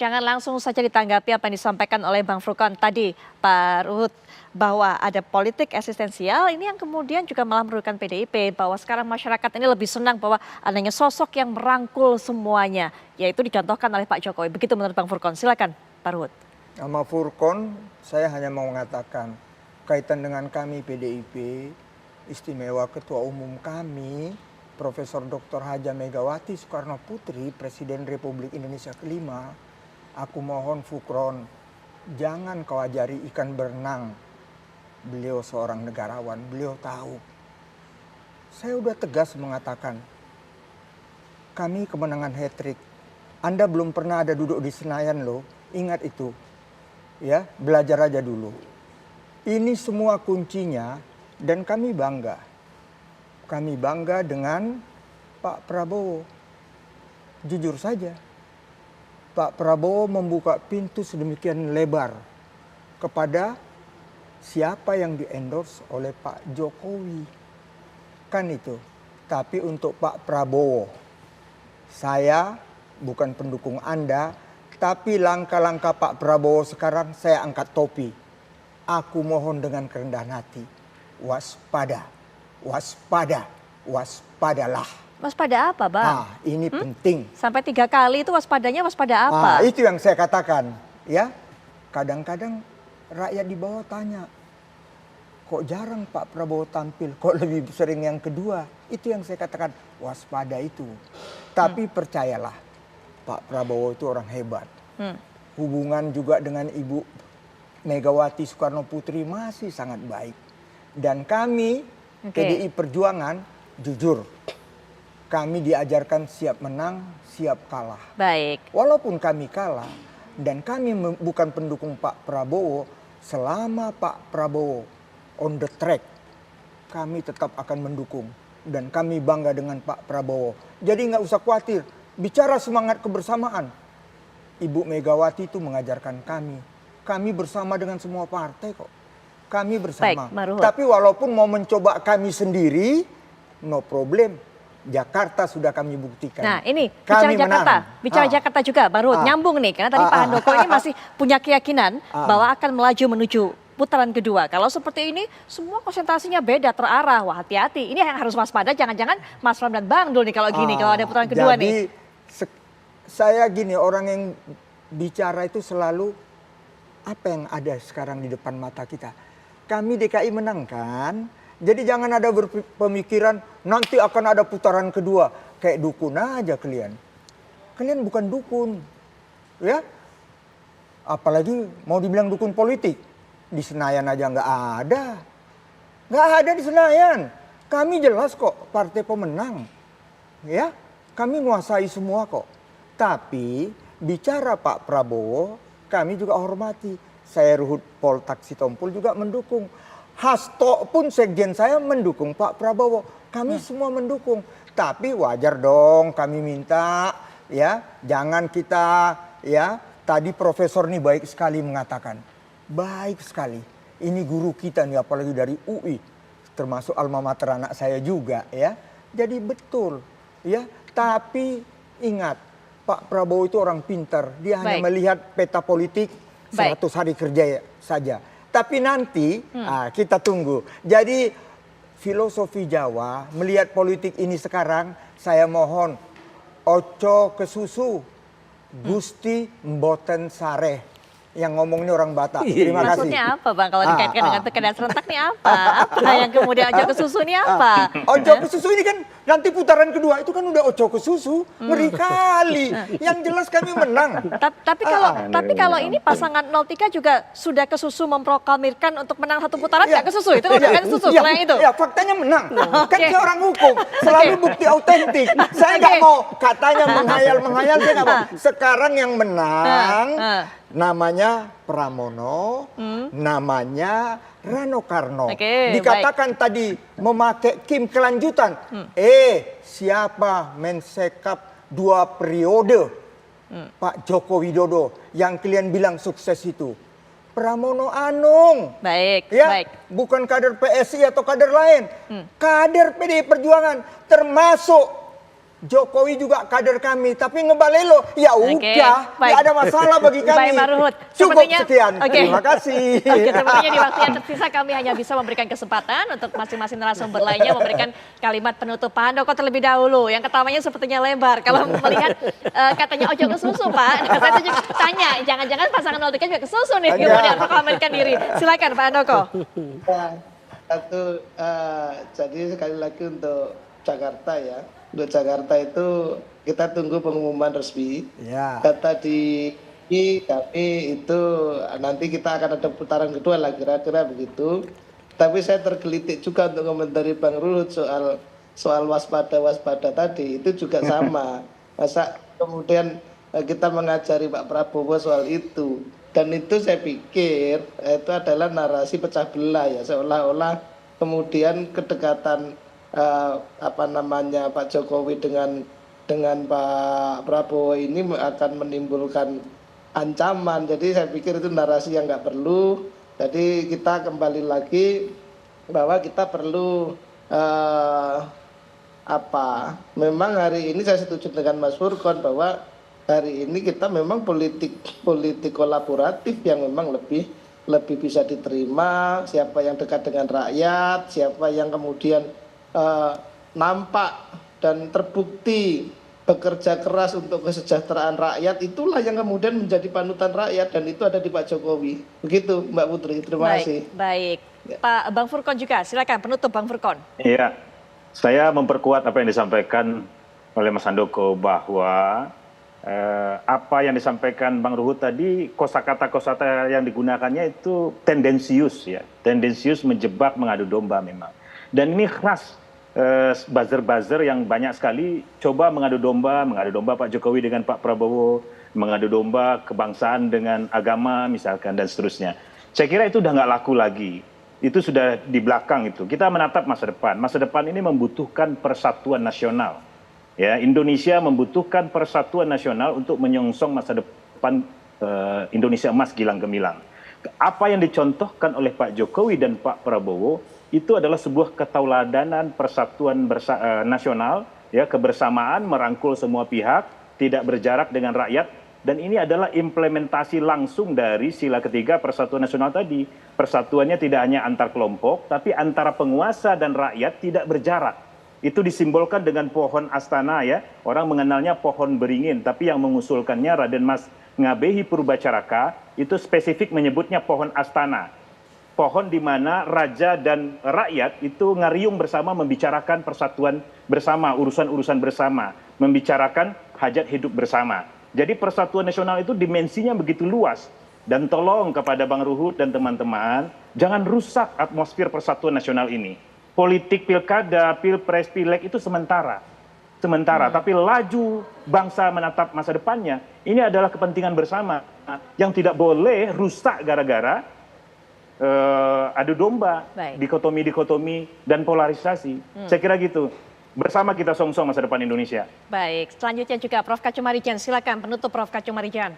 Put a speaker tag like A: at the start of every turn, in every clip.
A: Jangan langsung saja ditanggapi apa yang disampaikan oleh Bang Furqon tadi, Pak Ruhut, bahwa ada politik eksistensial ini yang kemudian juga malah merugikan PDIP, bahwa sekarang masyarakat ini lebih senang bahwa adanya sosok yang merangkul semuanya, yaitu dicontohkan oleh Pak Jokowi. Begitu menurut Bang Furqon. Silakan, Pak Ruhut.
B: Sama Furqon, saya hanya mau mengatakan kaitan dengan kami PDIP, istimewa Ketua Umum kami, Profesor Dr. Haja Megawati Soekarno Putri, Presiden Republik Indonesia kelima. Aku mohon Furqon, jangan kau ajari ikan berenang. Beliau seorang negarawan, beliau tahu. Saya udah tegas mengatakan, kami kemenangan hat-trick. Anda belum pernah ada duduk di Senayan loh, ingat itu. Ya, belajar aja dulu. Ini semua kuncinya dan kami bangga. Kami bangga dengan Pak Prabowo. Jujur saja, Pak Prabowo membuka pintu sedemikian lebar kepada siapa yang di-endorse oleh Pak Jokowi. Kan itu. Tapi untuk Pak Prabowo, saya bukan pendukung Anda, tapi langkah-langkah Pak Prabowo sekarang saya angkat topi. Aku mohon dengan kerendahan hati, waspada, waspada, waspadalah.
A: Waspada apa, Bang?
B: Ini penting.
A: Sampai 3 kali itu waspadanya waspada apa?
B: Itu yang saya katakan, ya. Kadang-kadang rakyat di bawah tanya, kok jarang Pak Prabowo tampil, kok lebih sering yang kedua. Itu yang saya katakan, waspada itu. Tapi percayalah, Pak Prabowo itu orang hebat. Hubungan juga dengan Ibu Megawati Soekarno Putri masih sangat baik. Dan kami, PDI Perjuangan, jujur, kami diajarkan siap menang, siap kalah.
A: Baik.
B: Walaupun kami kalah dan kami bukan pendukung Pak Prabowo, selama Pak Prabowo on the track, kami tetap akan mendukung. Dan kami bangga dengan Pak Prabowo. Jadi nggak usah khawatir, bicara semangat kebersamaan. Ibu Megawati itu mengajarkan kami. Kami bersama dengan semua partai kok. Kami bersama.
A: Baik,
B: tapi walaupun mau mencoba kami sendiri, no problem. Jakarta sudah kami buktikan.
A: Nah ini bicara Jakarta, bicara Jakarta juga Bang Ruhut, nyambung nih. Karena tadi Pak Handoko ini masih punya keyakinan bahwa akan melaju menuju putaran kedua. Kalau seperti ini semua konsentrasinya beda, terarah. Wah hati-hati, ini yang harus waspada. Jangan-jangan Mas Ram dan Bang Dul nih kalau gini, kalau ada putaran kedua nih.
B: Saya gini, orang yang bicara itu selalu apa yang ada sekarang di depan mata kita. Kami DKI menang kan? Jadi jangan ada berpemikiran nanti akan ada putaran kedua. Kayak dukun aja kalian. Kalian bukan dukun. Ya. Apalagi mau dibilang dukun politik. Di Senayan aja nggak ada. Nggak ada di Senayan. Kami jelas kok partai pemenang. Ya. Kami menguasai semua kok. Tapi bicara Pak Prabowo, kami juga hormati. Saya Ruhut Poltak Sitompul juga mendukung. Hasto pun sekjen saya mendukung Pak Prabowo. Kami semua mendukung. Tapi wajar dong kami minta ya, jangan kita ya, tadi profesor nih baik sekali mengatakan. Baik sekali. Ini guru kita nih apalagi dari UI, termasuk alma mater anak saya juga ya. Jadi betul ya, tapi ingat Pak Prabowo itu orang pintar. Dia hanya melihat peta politik 100 hari kerja saja. Tapi nanti kita tunggu. Jadi filosofi Jawa melihat politik ini sekarang, saya mohon ojo ke susu, gusti mboten sareh. Yang ngomongnya orang Batak. Terima kasih.
A: Maksudnya apa Bang kalau dikaitkan dengan pilkada serentak nih apa? Apa yang kemudian ojo ke susu ini apa?
B: Ojo ke susu ini kan nanti putaran kedua itu kan udah ojo ke susu. Ngeri kali. Yang jelas kami menang.
A: Tapi kalau ini pasangan 03 juga sudah ke susu memproklamirkan untuk menang satu putaran nggak ke susu? Itu kan susu kalau yang itu?
B: Ya faktanya menang. Kan saya orang hukum. Selalu bukti autentik. Saya nggak mau katanya menghayal-menghayal. Saya nggak mau. Sekarang yang menang namanya Pramono, namanya Rano Karno. Dikatakan tadi memakai Kim kelanjutan. Siapa mensekap 2 periode Pak Joko Widodo yang kalian bilang sukses itu? Pramono Anung.
A: Baik,
B: ya,
A: baik.
B: Bukan kader PSI atau kader lain. Kader PDI Perjuangan termasuk Jokowi juga kader kami, tapi ngebalelo, ya
A: Oke,
B: udah,
A: baik.
B: ya ada masalah bagi kami.
A: Baik, Pak Ruhut.
B: Cukup
A: Sepertinya-
B: sekian,
A: Oke.
B: terima kasih.
A: Oke, sepertinya di waktu yang tersisa kami hanya bisa memberikan kesempatan untuk masing-masing narasumber lainnya memberikan kalimat penutup. Pak Handoko terlebih dahulu, yang ketamanya sepertinya lebar. Kalau melihat katanya ojo ke susu, Pak. Nah, saya juga tanya, jangan-jangan pasangan 03 juga ke susu nih,
B: Enggak.
A: kemudian proklamirkan diri. Silakan Pak Handoko.
C: Jadi sekali lagi untuk Jakarta ya, untuk Jakarta itu kita tunggu pengumuman resmi.
B: Ya.
C: Kata di kami itu nanti kita akan ada putaran kedua lah kira-kira begitu. Tapi saya tergelitik juga untuk komentari Bang Ruhut soal waspada tadi itu juga sama. Masa kemudian kita mengajari Pak Prabowo soal itu. Dan itu saya pikir itu adalah narasi pecah belah ya, seolah-olah kemudian kedekatan Pak Jokowi dengan Pak Prabowo ini akan menimbulkan ancaman. Jadi saya pikir itu narasi yang nggak perlu. Jadi kita kembali lagi bahwa kita perlu memang hari ini saya setuju dengan Mas Furqon bahwa hari ini kita memang politik kolaboratif yang memang lebih bisa diterima, siapa yang dekat dengan rakyat, siapa yang kemudian nampak dan terbukti bekerja keras untuk kesejahteraan rakyat, itulah yang kemudian menjadi panutan rakyat, dan itu ada di Pak Jokowi. Begitu Mbak Putri, terima kasih.
A: Baik. Pak Bang Furqon juga, silakan penutup Bang Furqon.
D: Iya, saya memperkuat apa yang disampaikan oleh Mas Handoko bahwa apa yang disampaikan Bang Ruhut tadi, kosakata yang digunakannya itu tendensius ya, tendensius menjebak, mengadu domba memang. Dan ini khas buzzer-buzzer yang banyak sekali coba mengadu domba Pak Jokowi dengan Pak Prabowo, mengadu domba kebangsaan dengan agama misalkan dan seterusnya. Saya kira itu udah nggak laku lagi. Itu sudah di belakang itu. Kita menatap masa depan. Masa depan ini membutuhkan persatuan nasional. Ya, Indonesia membutuhkan persatuan nasional untuk menyongsong masa depan Indonesia emas gilang gemilang. Apa yang dicontohkan oleh Pak Jokowi dan Pak Prabowo itu adalah sebuah ketauladanan persatuan nasional, ya, kebersamaan, merangkul semua pihak, tidak berjarak dengan rakyat, dan ini adalah implementasi langsung dari sila ketiga persatuan nasional tadi. Persatuannya tidak hanya antar kelompok, tapi antara penguasa dan rakyat tidak berjarak. Itu disimbolkan dengan pohon astana ya, orang mengenalnya pohon beringin, tapi yang mengusulkannya Raden Mas Ngabehi Purbacaraka itu spesifik menyebutnya pohon astana. Pohon di mana raja dan rakyat itu ngariung bersama membicarakan persatuan bersama, urusan-urusan bersama, membicarakan hajat hidup bersama. Jadi persatuan nasional itu dimensinya begitu luas. Dan tolong kepada Bang Ruhut dan teman-teman, jangan rusak atmosfer persatuan nasional ini. Politik pilkada, pilpres, pileg itu sementara. Tapi laju bangsa menatap masa depannya, ini adalah kepentingan bersama yang tidak boleh rusak gara-gara adu domba, dikotomi dan polarisasi. Saya kira gitu. Bersama kita songsong masa depan Indonesia.
A: Baik, selanjutnya juga Prof. Kacumarijan, silakan penutup Prof. Kacumarijan.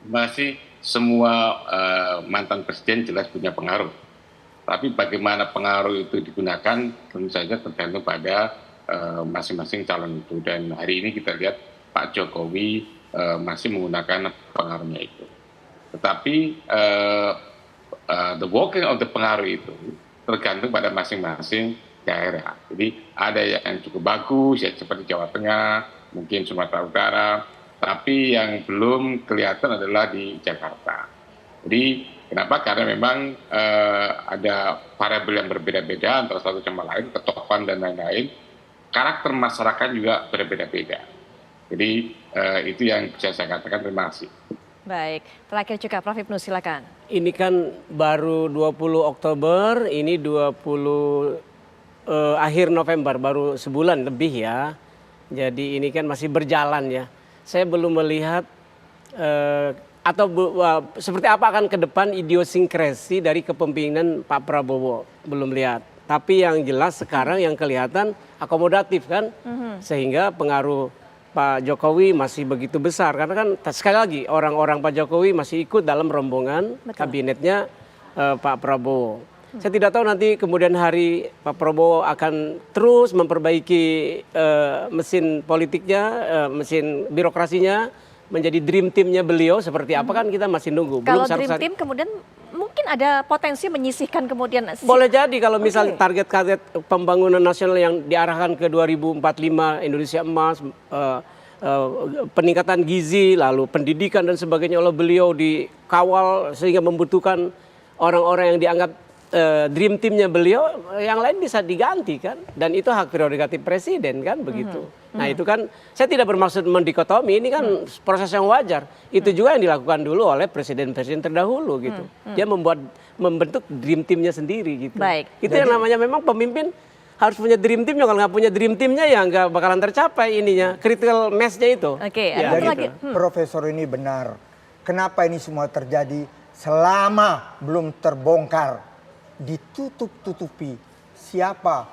E: Masih semua mantan presiden jelas punya pengaruh. Tapi bagaimana pengaruh itu digunakan tentu saja tergantung pada masing-masing calon itu. Dan hari ini kita lihat Pak Jokowi masih menggunakan pengaruhnya itu. Tetapi the working of the pengaruh itu tergantung pada masing-masing daerah. Jadi ada yang cukup bagus ya seperti Jawa Tengah, mungkin Sumatera Utara, tapi yang belum kelihatan adalah di Jakarta. Jadi kenapa? Karena memang ada variabel yang berbeda-beda antara satu sama lain, ketokohan dan lain-lain. Karakter masyarakat juga berbeda-beda. Jadi itu yang bisa saya katakan. Terima kasih.
A: Baik, terakhir juga Prof. Ibnu, silakan.
F: Ini kan baru 20 Oktober, ini 20 akhir November, baru sebulan lebih ya. Jadi ini kan masih berjalan ya. Saya belum melihat seperti apa akan ke depan idiosinkrasi dari kepemimpinan Pak Prabowo, belum lihat. Tapi yang jelas sekarang yang kelihatan akomodatif kan, sehingga pengaruh Pak Jokowi masih begitu besar. Karena kan sekali lagi orang-orang Pak Jokowi masih ikut dalam rombongan kabinetnya Pak Prabowo. Saya tidak tahu nanti kemudian hari Pak Prabowo akan terus memperbaiki mesin politiknya, mesin birokrasinya, menjadi dream teamnya beliau seperti apa kan kita masih nunggu.
A: Kalau
F: Belum
A: dream team kemudian mungkin ada potensi menyisihkan kemudian.
F: boleh jadi kalau misal target-target pembangunan nasional yang diarahkan ke 2045 Indonesia emas, peningkatan gizi, lalu pendidikan dan sebagainya oleh beliau dikawal sehingga membutuhkan orang-orang yang dianggap dream teamnya beliau, yang lain bisa diganti kan, dan itu hak prerogatif presiden kan begitu. Nah itu kan saya tidak bermaksud mendikotomi, ini kan proses yang wajar. Itu juga yang dilakukan dulu oleh presiden-presiden terdahulu gitu. Dia membentuk dream teamnya sendiri gitu.
A: Baik.
F: Itu yang namanya memang pemimpin harus punya dream teamnya, kalau nggak punya dream teamnya ya nggak bakalan tercapai ininya, critical mass-nya itu.
A: Oke,
F: Ya,
A: ada
F: gitu.
A: lagi.
B: Profesor ini benar. Kenapa ini semua terjadi selama belum terbongkar, ditutup-tutupi siapa?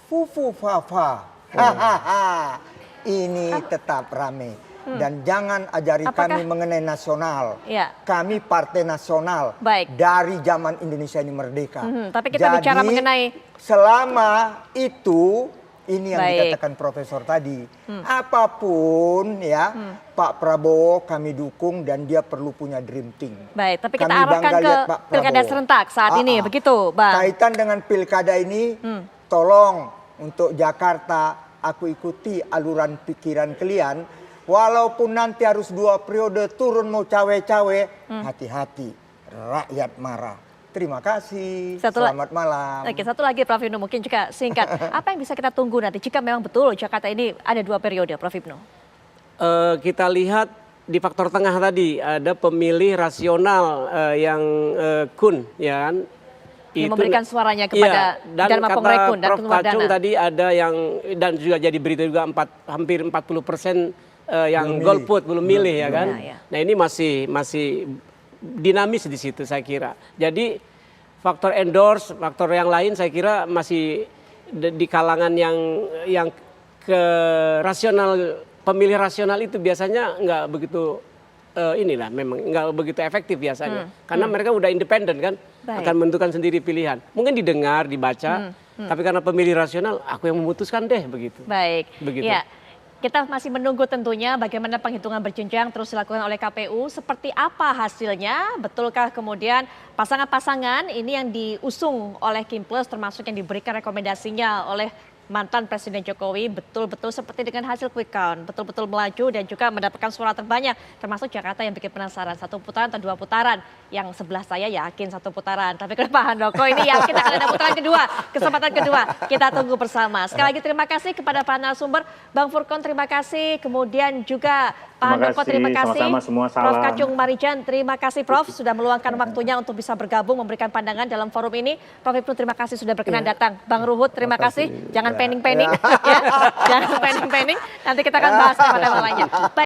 B: Fufu Fafa. Hahaha. Ini tetap rame. Dan jangan ajari kami mengenai nasional.
A: Ya.
B: Kami partai nasional.
A: Baik.
B: Dari zaman Indonesia ini merdeka.
A: Tapi kita bicara mengenai
B: selama itu ini yang
A: Baik.
B: dikatakan Profesor tadi. Apapun ya, Pak Prabowo kami dukung dan dia perlu punya dream team.
A: baik, tapi kita
B: Kami
A: arahkan
B: bangga
A: ke
B: lihat Pak
A: pilkada
B: Prabowo.
A: serentak saat ini, begitu, Bang?
B: Kaitan dengan pilkada ini, tolong untuk Jakarta aku ikuti aluran pikiran kalian. Walaupun nanti harus 2 periode turun mau cawe-cawe, hati-hati, rakyat marah. Terima kasih, selamat malam.
A: Oke, satu lagi Prof. Ibnu, mungkin juga singkat. Apa yang bisa kita tunggu nanti jika memang betul Jakarta ini ada 2 periode, Prof. Ibnu?
F: Kita lihat di faktor tengah tadi ada pemilih rasional yang kun, ya kan?
A: Yang memberikan suaranya kepada
F: dan
A: Dharma
F: kata
A: Pemrekun dan
F: Prof.
A: Kunwardana.
F: Kacung tadi ada yang dan juga jadi berita juga hampir 40% yang golput belum milih ya kan.
A: Ya.
F: Nah ini masih dinamis di situ saya kira. Jadi faktor endorse, faktor yang lain saya kira masih di kalangan yang ke rasional, pemilih rasional itu biasanya nggak begitu inilah memang nggak begitu efektif biasanya. Karena mereka udah independen kan.
A: Baik.
F: Akan menentukan sendiri pilihan. Mungkin didengar, dibaca, tapi karena pemilih rasional, aku yang memutuskan deh begitu.
A: Baik,
F: Begitu.
A: ya. Kita masih menunggu tentunya bagaimana penghitungan berjenjang terus dilakukan oleh KPU. Seperti apa hasilnya? Betulkah kemudian pasangan-pasangan ini yang diusung oleh Kim Plus termasuk yang diberikan rekomendasinya oleh mantan Presiden Jokowi betul-betul seperti dengan hasil quick count, betul-betul melaju dan juga mendapatkan suara terbanyak, termasuk Jakarta yang bikin penasaran 1 putaran atau 2 putaran, yang sebelah saya yakin 1 putaran, tapi kalau Pak Handoko ini yakin akan ada putaran kedua, kesempatan kedua, kita tunggu bersama. Sekali lagi terima kasih kepada para narasumber, Bang Furkon terima kasih, kemudian juga Pak Handoko terima kasih,
D: sama-sama, semua
A: Prof.
D: salam.
A: Kacung Marijan terima kasih Prof sudah meluangkan waktunya untuk bisa bergabung memberikan pandangan dalam forum ini. Prof Ibnu terima kasih sudah berkenan datang. Bang Ruhut terima kasih. Jangan pending-pending ya. Jangan pending-pending. Nanti kita akan bahas tema-tema lainnya.